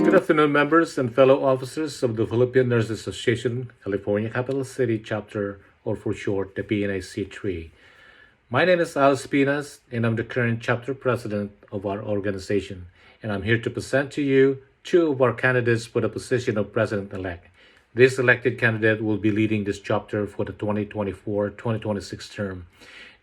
Good afternoon, members and fellow officers of the Philippine Nurses Association, California Capital City Chapter, or for short, the PNIC3. My name is Al Spinas, and I'm the current chapter president of our organization, and I'm here to present to you two of our candidates for the position of president-elect. This elected candidate will be leading this chapter for the 2024-2026 term.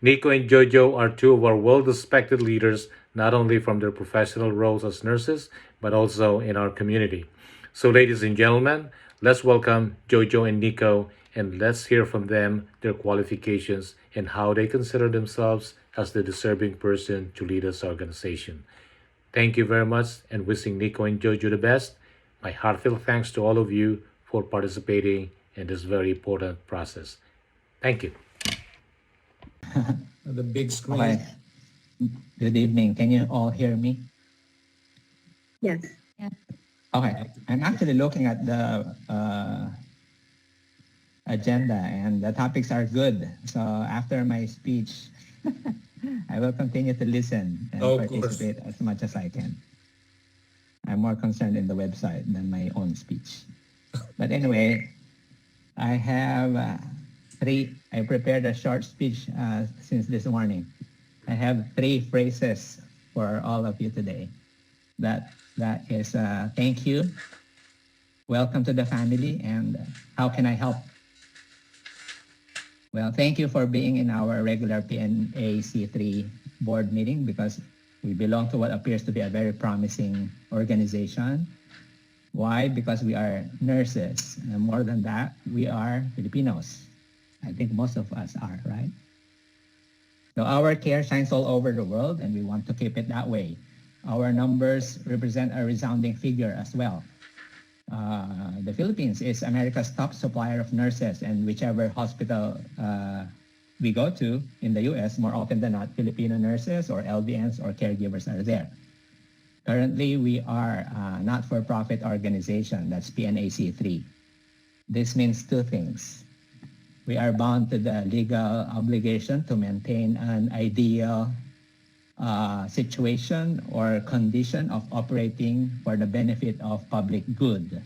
Nico and Jojo are two of our well-respected leaders, not only from their professional roles as nurses, but also in our community. So, ladies and gentlemen, let's welcome Jojo and Nico, and let's hear from them their qualifications and how they consider themselves as the deserving person to lead this organization. Thank you very much, and wishing Nico and Jojo the best. My heartfelt thanks to all of you for participating in this very important process. Thank you. The big screen. Okay. Good evening. Can you all hear me? Yes. Okay. I'm actually looking at the agenda, and the topics are good. So after my speech, I will continue to listen and Of course. participate as much as I can. I'm more concerned in the website than my own speech. But anyway, I have I prepared a short speech since this morning. I have 3 phrases for all of you today. That is thank you, welcome to the family, and how can I help? Well, thank you for being in our regular PNAC3 board meeting, because we belong to what appears to be a very promising organization. Why? Because we are nurses, and more than that, we are Filipinos. I think most of us are, right? So our care shines all over the world, and we want to keep it that way. Our numbers represent a resounding figure as well. The Philippines is America's top supplier of nurses, and whichever hospital we go to in the US, more often than not, Filipino nurses or LVNs or caregivers are there. Currently, we are a not-for-profit organization, that's PNAC3. This means 2 things. We are bound to the legal obligation to maintain an ideal situation or condition of operating for the benefit of public good,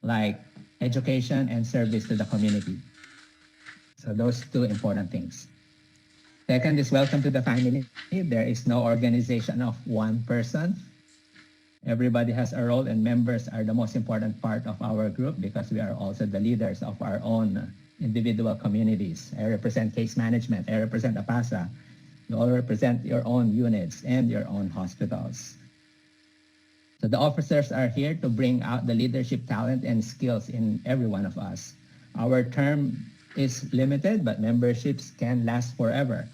like education and service to the community. So those 2 important things. Second is welcome to the family. There is no organization of one person. Everybody has a role, and members are the most important part of our group because we are also the leaders of our own individual communities. I represent case management. I represent APASA. You all represent your own units and your own hospitals. So the officers are here to bring out the leadership talent and skills in every one of us. Our term is limited, but memberships can last forever.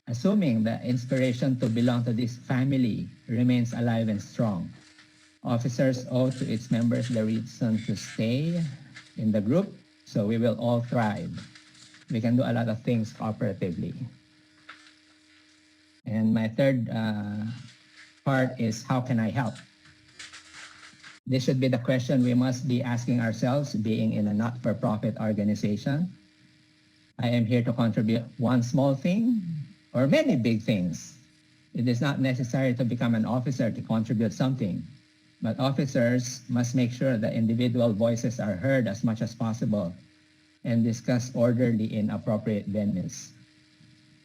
Assuming the inspiration to belong to this family remains alive and strong, officers owe to its members the reason to stay in the group, so we will all thrive. We can do a lot of things cooperatively. And my third part is, how can I help? This should be the question we must be asking ourselves, being in a not-for-profit organization. I am here to contribute one small thing or many big things. It is not necessary to become an officer to contribute something, but officers must make sure that individual voices are heard as much as possible and discussed orderly in appropriate venues.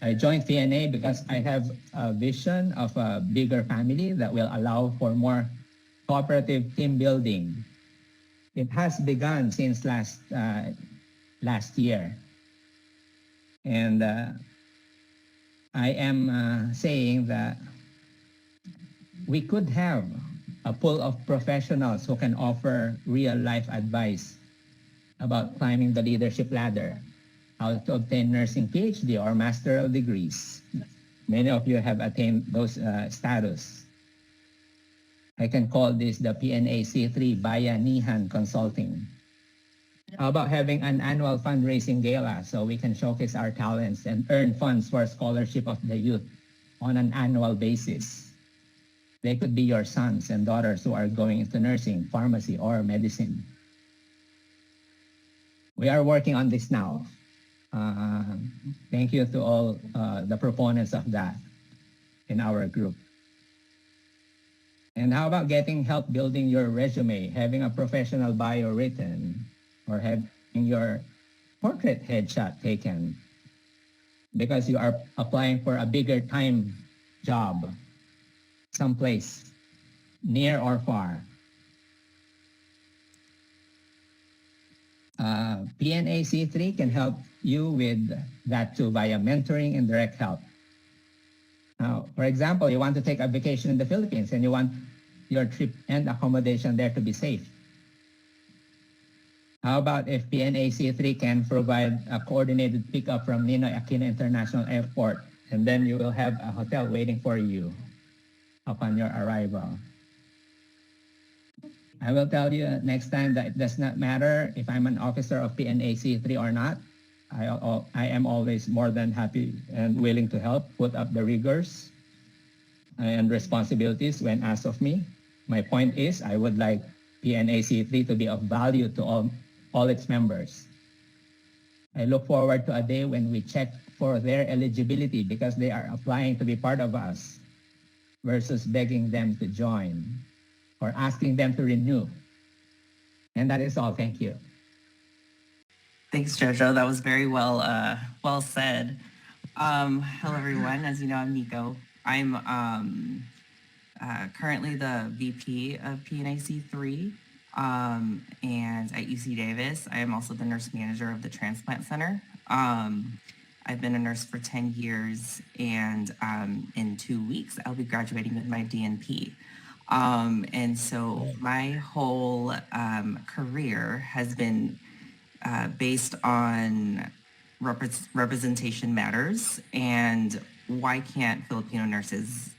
I joined PNA because I have a vision of a bigger family that will allow for more cooperative team building. It has begun since last year. And I am saying that we could have a pool of professionals who can offer real-life advice about climbing the leadership ladder, how to obtain nursing PhD or master's degrees. Many of you have attained those status. I can call this the PNAC3 Bayanihan Consulting. How about having an annual fundraising gala so we can showcase our talents and earn funds for scholarship of the youth on an annual basis? They could be your sons and daughters who are going into nursing, pharmacy, or medicine. We are working on this now. Thank you to all the proponents of that in our group. And how about getting help building your resume, having a professional bio written, or having your portrait headshot taken because you are applying for a bigger time job someplace near or far? PNA C3 can help you with that too via mentoring and direct help. Now, for example, you want to take a vacation in the Philippines and you want your trip and accommodation there to be safe. How about if PNA C3 can provide a coordinated pickup from Ninoy Aquino International Airport, and then you will have a hotel waiting for you upon your arrival. I will tell you next time that it does not matter if I'm an officer of PNA C3 or not. I am always more than happy and willing to help put up the rigors and responsibilities when asked of me. My point is I would like PNA C3 to be of value to all its members. I look forward to a day when we check for their eligibility because they are applying to be part of us versus begging them to join or asking them to renew. And that is all. Thank you. Thanks, Jojo. That was very well said. Hello, everyone. As you know, I'm Nico. I'm currently the VP of PNAC3, and at UC Davis, I am also the nurse manager of the Transplant Center. I've been a nurse for 10 years, and in 2 weeks, I'll be graduating with my DNP. And so my whole career has been based on representation matters, and why can't Filipino nurses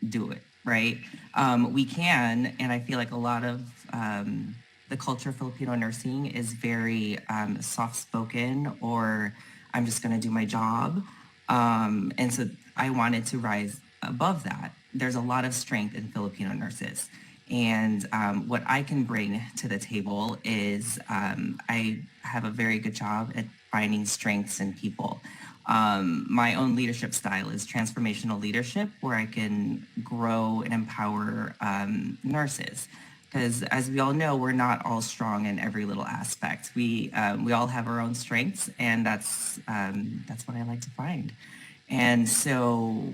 do it, right? We can, and I feel like a lot of the culture of Filipino nursing is very soft-spoken, or I'm just gonna do my job. And so I wanted to rise above that. There's a lot of strength in Filipino nurses. And what I can bring to the table is I have a very good job at finding strengths in people. My own leadership style is transformational leadership, where I can grow and empower nurses. Because as we all know, we're not all strong in every little aspect. We all have our own strengths, and that's what I like to find. And so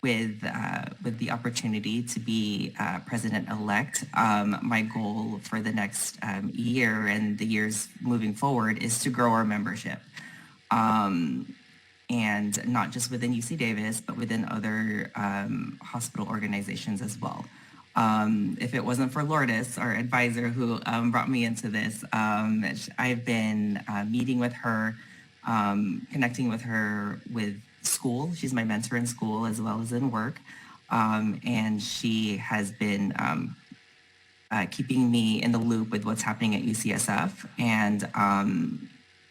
with the opportunity to be president-elect, my goal for the next year and the years moving forward is to grow our membership. And not just within UC Davis, but within other hospital organizations as well. If it wasn't for Lourdes, our advisor who brought me into this, I've been meeting with her, connecting with her with school. She's my mentor in school as well as in work. And she has been keeping me in the loop with what's happening at UCSF and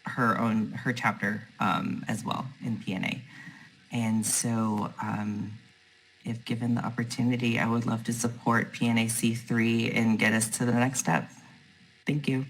her chapter as well in PNA. And so if given the opportunity, I would love to support PNAC3 and get us to the next step. Thank you.